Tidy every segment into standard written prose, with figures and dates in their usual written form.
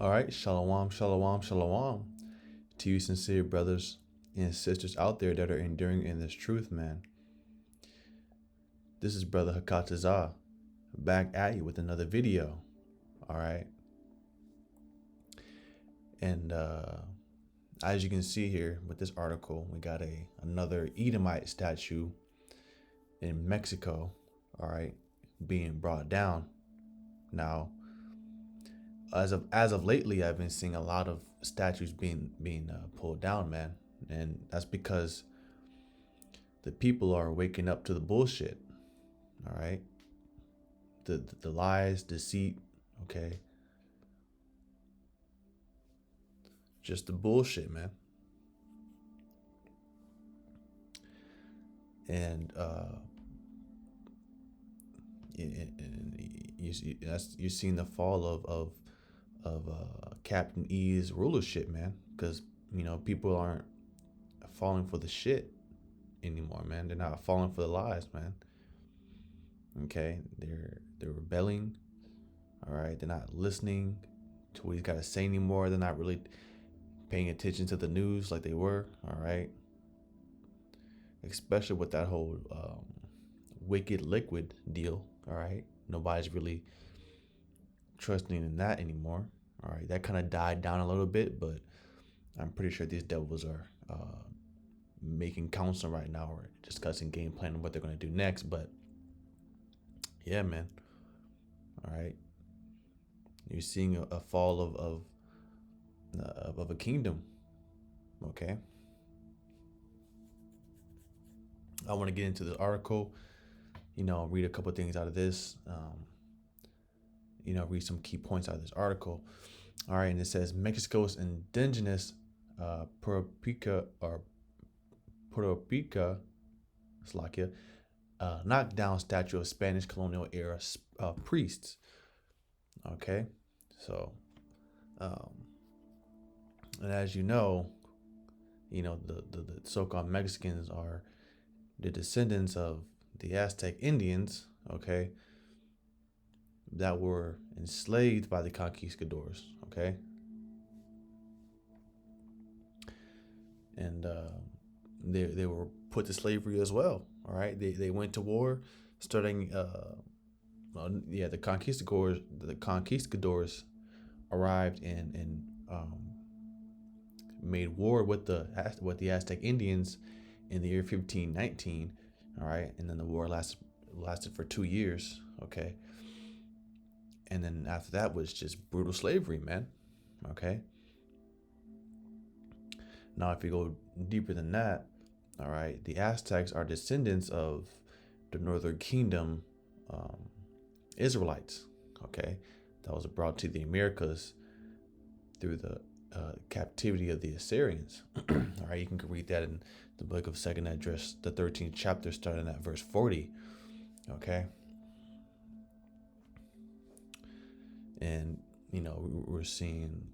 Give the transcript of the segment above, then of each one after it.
All right, shalom, shalom, shalom to you, sincere brothers and sisters out there that are enduring in this truth, man. This is Brother Hakatazah back at you with another video. All right, and as you can see here with this article, we got another Edomite statue in Mexico. All right, being brought down. Now, as of lately, I've been seeing a lot of statues being pulled down, man, and that's because the people are waking up to the bullshit. All right, the lies, deceit, okay, just the bullshit, man. And you're seeing the fall of Captain E's rulership, man, because people aren't falling for the shit anymore, man. They're not falling for the lies, man. Okay, they're rebelling. All right, they're not listening to what he's got to say anymore. They're not really paying attention to the news like they were. All right, especially with that whole wicked liquid deal. All right, nobody's really trusting in that anymore. All right, that kind of died down a little bit, but I'm pretty sure these devils are making counsel right now or discussing game plan and what they're going to do next. But yeah, man. All right, you're seeing a fall of a kingdom. Okay, I want to get into the article. Read a couple of things out of this. Read some key points out of this article. All right, and it says Mexico's indigenous Puerto Rica, Slovakia, knocked down statue of Spanish colonial era priests. Okay, so, and as you know, the so-called Mexicans are the descendants of the Aztec Indians. Okay, that were enslaved by the conquistadors. Okay, and they were put to slavery as well. All right, they went to war, starting the conquistadors arrived and made war with the Aztec Indians in the year 1519. All right, and then the war lasted for 2 years. Okay, and then after that was just brutal slavery, man. Okay. Now, if you go deeper than that, all right, the Aztecs are descendants of the Northern Kingdom Israelites. Okay, that was brought to the Americas through the captivity of the Assyrians. All right, you can read that in the book of Second Esdras, the 13th chapter, starting at verse 40. Okay, and we're seeing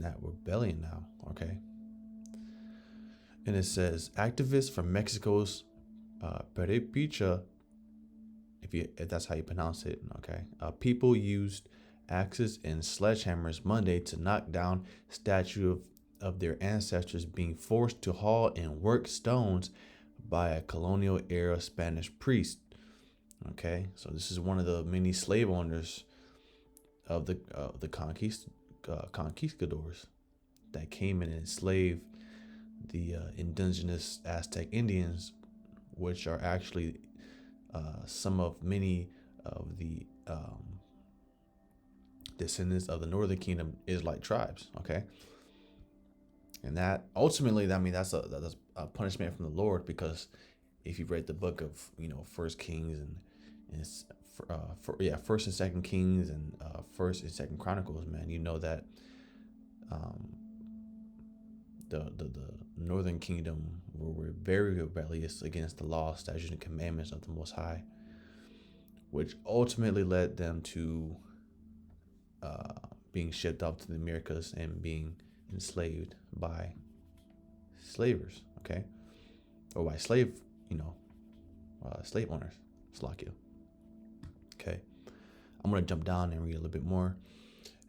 that rebellion now. Okay, and it says activists from Mexico's Perepicha, if that's how you pronounce it. Okay, people used axes and sledgehammers Monday to knock down statue of their ancestors being forced to haul and work stones by a colonial era Spanish priest. Okay, so this is one of the many slave owners of the conquistadors that came and enslaved the indigenous Aztec Indians, which are actually some of many of the descendants of the Northern Kingdom Israelite tribes. Okay, and that ultimately, that's a punishment from the Lord, because if you read the book of First Kings and First and Second Kings and First and Second Chronicles, man, you know that the Northern Kingdom were very rebellious against the law, statutes, and commandments of the Most High, which ultimately led them to being shipped off to the Americas and being enslaved by slavers. Okay, or by slave owners. Slovakia. Okay, I'm gonna jump down and read a little bit more.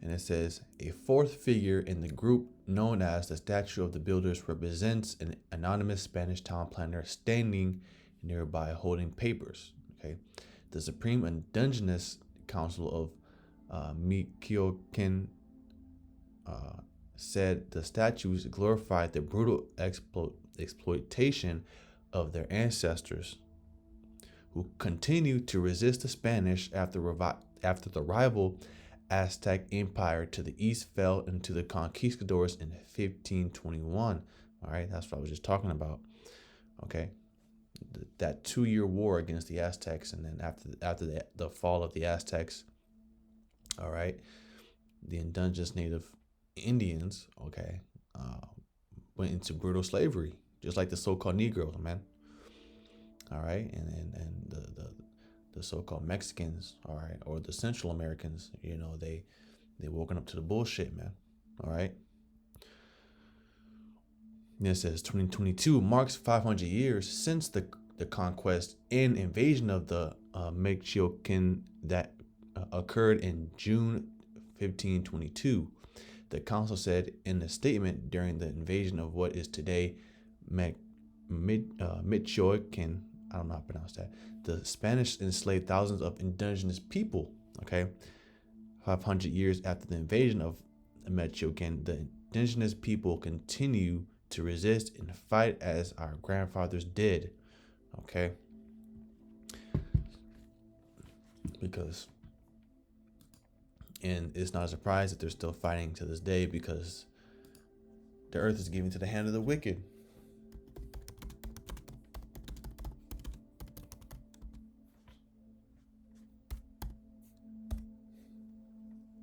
And it says a fourth figure in the group, known as the Statue of the Builders, represents an anonymous Spanish town planner standing nearby holding papers. Okay, the Supreme Indigenous Council of Michoacan said the statues glorified the brutal exploitation of their ancestors, who continued to resist the Spanish after the rival Aztec Empire to the east fell into the conquistadors in 1521. All right, that's what I was just talking about. Okay, that 2-year war against the Aztecs, and then after the fall of the Aztecs, all right, the indigenous native Indians, okay, went into brutal slavery, just like the so-called Negroes, man. All right, and the so-called Mexicans, all right, or the Central Americans, they woken up to the bullshit, man. All right. And it says 2022 marks 500 years since the conquest and invasion of the Michoacan that occurred in June 1522. The council said in a statement during the invasion of what is today Michoacan, I don't know how to pronounce that. The Spanish enslaved thousands of indigenous people. Okay, 500 years after the invasion of Michoacan, the indigenous people continue to resist and fight as our grandfathers did. Okay, and it's not a surprise that they're still fighting to this day, because the earth is given to the hand of the wicked.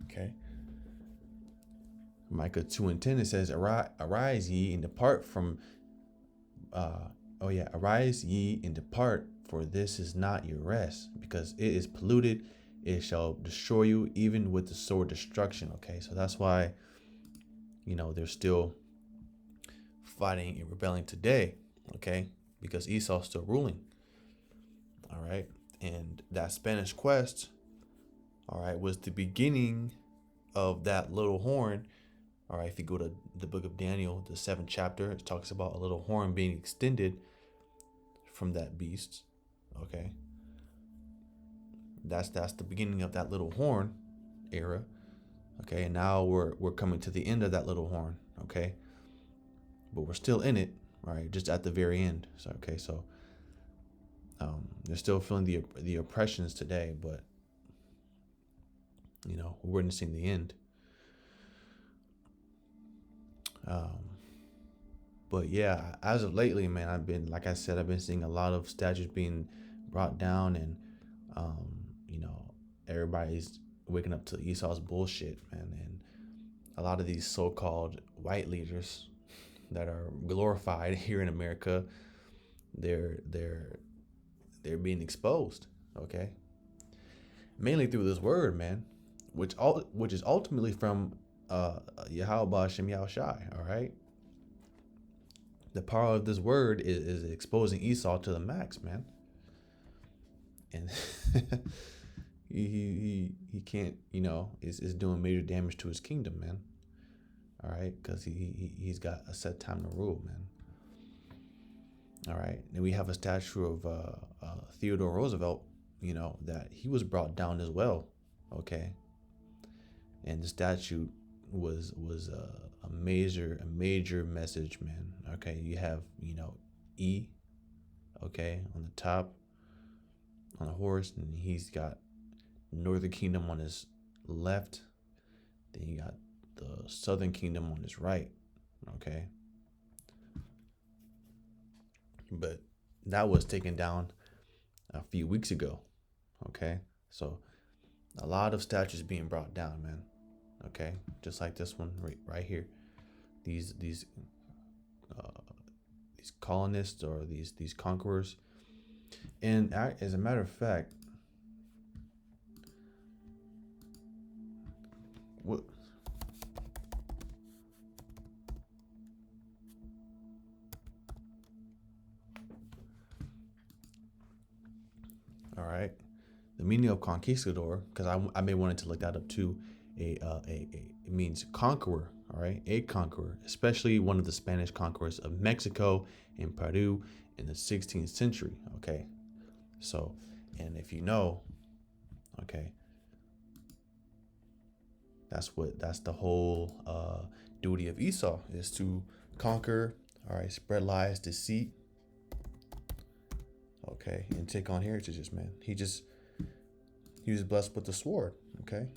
Okay. Micah 2:10, it says, arise ye and depart from arise ye and depart, for this is not your rest, because it is polluted, it shall destroy you, even with the sword destruction. Okay, so that's why they're still fighting and rebelling today. Okay, because Esau's still ruling. All right, and that Spanish quest, all right, was the beginning of that little horn. All right, if you go to the book of Daniel, the 7th chapter, it talks about a little horn being extended from that beast. Okay, that's the beginning of that little horn era. Okay, and now we're coming to the end of that little horn. Okay, but we're still in it, right? Just at the very end. So they're still feeling the oppressions today, but we're witnessing the end. But yeah, as of lately, man, I've been seeing a lot of statues being brought down, and everybody's waking up to Esau's bullshit, man. And a lot of these so-called white leaders that are glorified here in America, they're being exposed, okay? Mainly through this word, man, which is ultimately from Yahweh Shem Yahushai, all right? The power of this word is exposing Esau to the max, man. And he can't, is doing major damage to his kingdom, man. All right, because he's got a set time to rule, man. All right, and we have a statue of Theodore Roosevelt, that he was brought down as well, okay. And the statue was a major message, man. Okay, you have E, okay, on the top on a horse, and he's got Northern Kingdom on his left. Then you got the Southern Kingdom on his right. Okay, but that was taken down a few weeks ago. Okay, so a lot of statues being brought down, man. Okay, just like this one right here. These colonists, or these conquerors, and as a matter of fact, what? All right, the meaning of conquistador, because I may wanted to look that up too. it means conqueror. All right, a conqueror, especially one of the Spanish conquerors of Mexico and Peru in the 16th century. Okay, so, and if you know, okay, that's the whole duty of Esau, is to conquer. All right, spread lies, deceit. Okay, and take on heritages, man. He was blessed with the sword. Okay.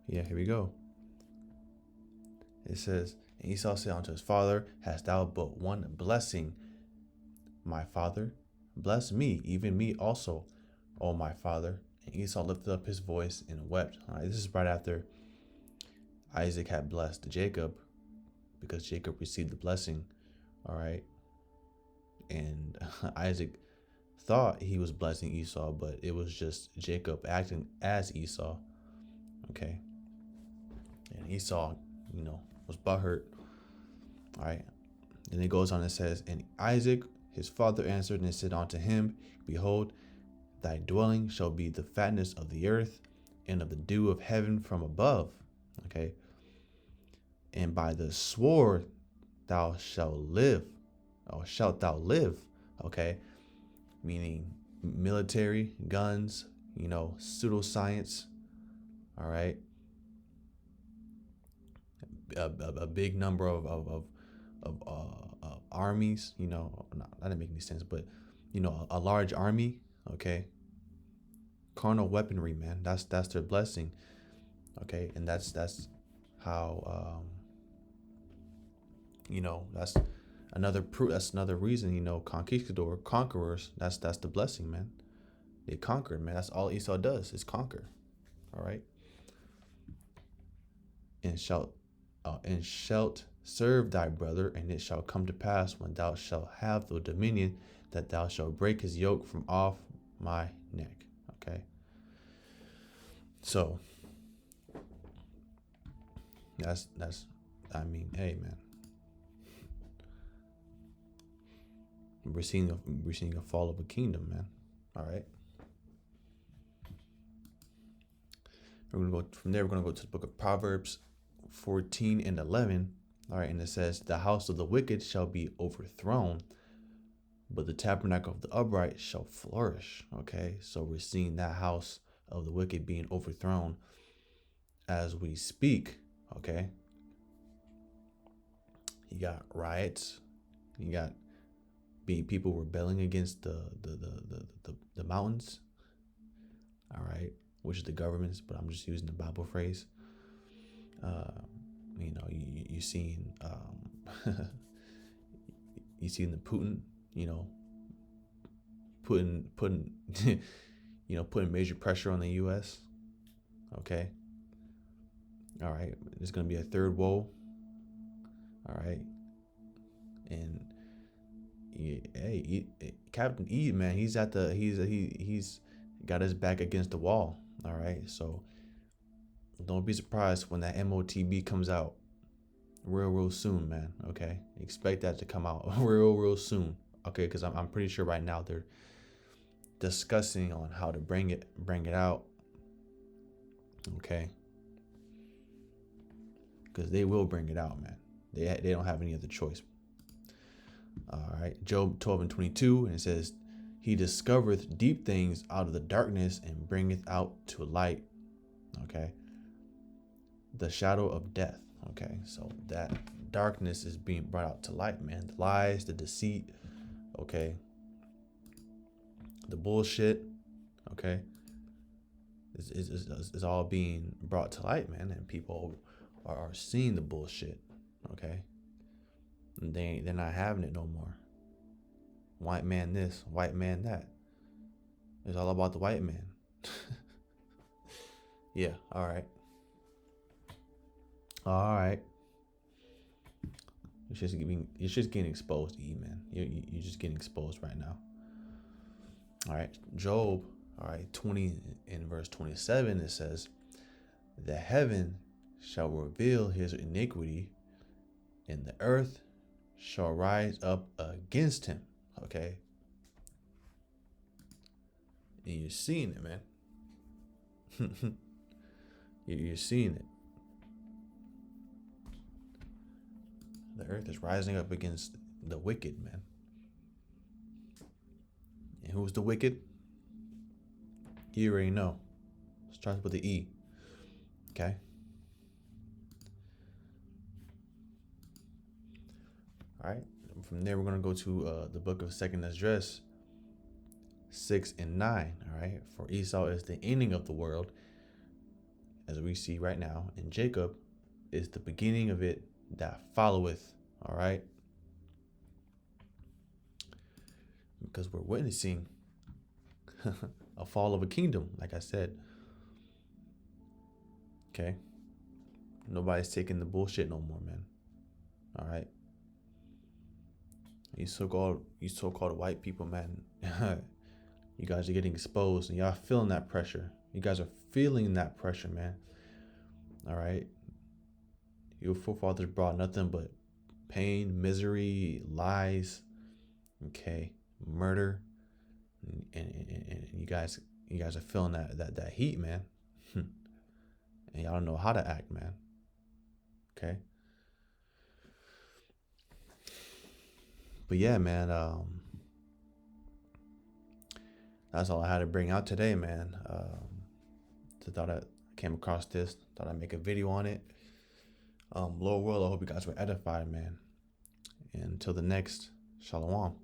Yeah, here we go. It says, and Esau said unto his father, hast thou but one blessing, my father? Bless me, even me also, O my father. And Esau lifted up his voice and wept. All right, this is right after Isaac had blessed Jacob, because Jacob received the blessing. All right. And Isaac thought he was blessing Esau, but it was just Jacob acting as Esau. Okay. And Esau, was butthurt. All right. And it goes on and says, and Isaac, his father, answered and said unto him, behold, thy dwelling shall be the fatness of the earth and of the dew of heaven from above. Okay. And by the sword thou shalt live, or shalt thou live. Okay. Meaning military, guns, pseudoscience. All right. A big number of armies, that didn't make any sense, but a large army. Okay. Carnal weaponry, man. That's their blessing. Okay. And that's how that's another proof. That's another reason, conquerors, that's the blessing, man. They conquered, man. That's all Esau does, is conquer. All right. And shalt serve thy brother, and it shall come to pass when thou shalt have the dominion, that thou shalt break his yoke from off my neck. Okay. So that's hey, man. We're seeing a fall of a kingdom, man. All right. We're gonna go from there. We're gonna go to the book of Proverbs 14 and 11. All right, and it says, the house of the wicked shall be overthrown, but the tabernacle of the upright shall flourish. Okay, so we're seeing that house of the wicked being overthrown as we speak. Okay, you got riots, you got people rebelling against the mountains. All right, which is the governments, but I'm just using the Bible phrase. You seen you seen the Putin, putting putting major pressure on the U.S. Okay. All right, there's gonna be a third woe. All right, and Captain E, man, he's got his back against the wall. All right, so don't be surprised when that MOTB comes out real soon, man. Okay, expect that to come out real soon. Okay, because I'm pretty sure right now they're discussing on how to bring it out. Okay, because they will bring it out, man. They don't have any other choice. All right, Job 12 and 22, and it says, he discovereth deep things out of the darkness and bringeth out to light. Okay, the shadow of death. Okay, so that darkness is being brought out to light, man. The lies, the deceit, okay, the bullshit, okay, is all being brought to light, man. And people are seeing the bullshit, okay, and they're not having it no more. White man this, white man that. It's all about the white man. Yeah, all right. All right. It's just getting exposed, E, man. You're just getting exposed right now. All right. Job All right, 20 in verse 27 it says, "The heaven shall reveal his iniquity, and the earth shall rise up against him." Okay, and you're seeing it, man. You're seeing it. The earth is rising up against the wicked, man. And who's the wicked? You already know. Starts with the E. Okay. All right. From there, we're gonna go to the book of Second Esdras 6 and 9. All right. For Esau is the ending of the world, as we see right now, and Jacob is the beginning of it that followeth. All right. Because we're witnessing a fall of a kingdom, like I said. Okay. Nobody's taking the bullshit no more, man. All right. You so-called white people, man. You guys are getting exposed, and y'all feeling that pressure. You guys are feeling that pressure, man. All right. Your forefathers brought nothing but pain, misery, lies, okay, murder, and you guys are feeling that heat, man. And y'all don't know how to act, man. Okay. But yeah, man, that's all I had to bring out today, man. So thought I came across this, thought I'd make a video on it. Lord will, I hope you guys were edified, man. And until the next, Shalom.